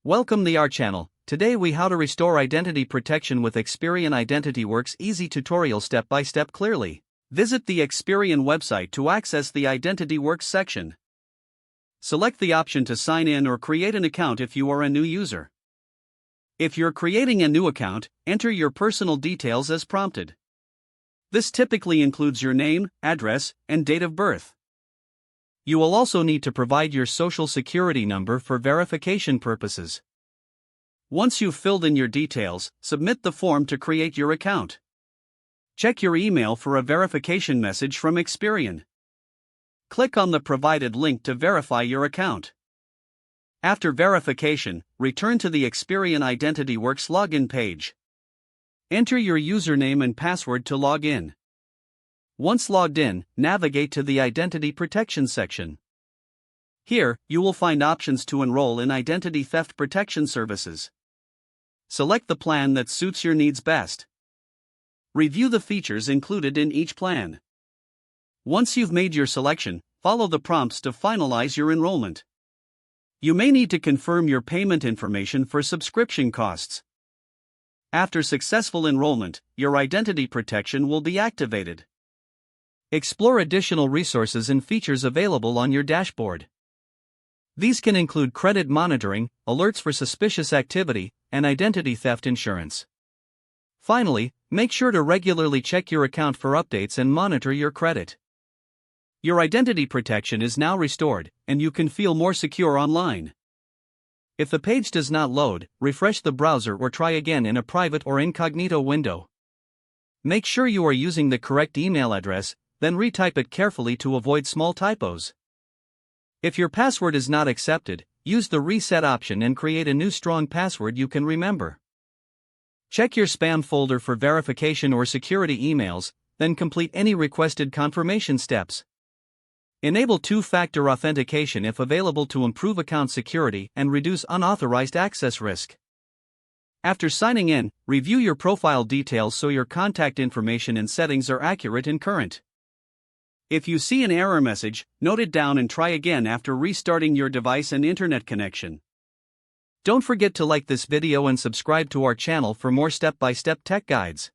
Welcome to our channel. Today we how to restore identity protection with Experian IdentityWorks easy tutorial step-by-step clearly. Visit the Experian website to access the IdentityWorks section. Select the option to sign in or create an account if you are a new user. If you're creating a new account, enter your personal details as prompted. This typically includes your name, address, and date of birth. You will also need to provide your social security number for verification purposes. Once you've filled in your details, submit the form to create your account. Check your email for a verification message from Experian. Click on the provided link to verify your account. After verification, return to the Experian IdentityWorks login page. Enter your username and password to log in. Once logged in, navigate to the Identity Protection section. Here, you will find options to enroll in identity theft protection services. Select the plan that suits your needs best. Review the features included in each plan. Once you've made your selection, follow the prompts to finalize your enrollment. You may need to confirm your payment information for subscription costs. After successful enrollment, your identity protection will be activated. Explore additional resources and features available on your dashboard. These can include credit monitoring, alerts for suspicious activity, and identity theft insurance. Finally, make sure to regularly check your account for updates and monitor your credit. Your identity protection is now restored, and you can feel more secure online. If the page does not load, refresh the browser or try again in a private or incognito window. Make sure you are using the correct email address, then retype it carefully to avoid small typos. If your password is not accepted, use the reset option and create a new strong password you can remember. Check your spam folder for verification or security emails, then complete any requested confirmation steps. Enable two-factor authentication if available to improve account security and reduce unauthorized access risk. After signing in, review your profile details so your contact information and settings are accurate and current. If you see an error message, note it down and try again after restarting your device and internet connection. Don't forget to like this video and subscribe to our channel for more step-by-step tech guides.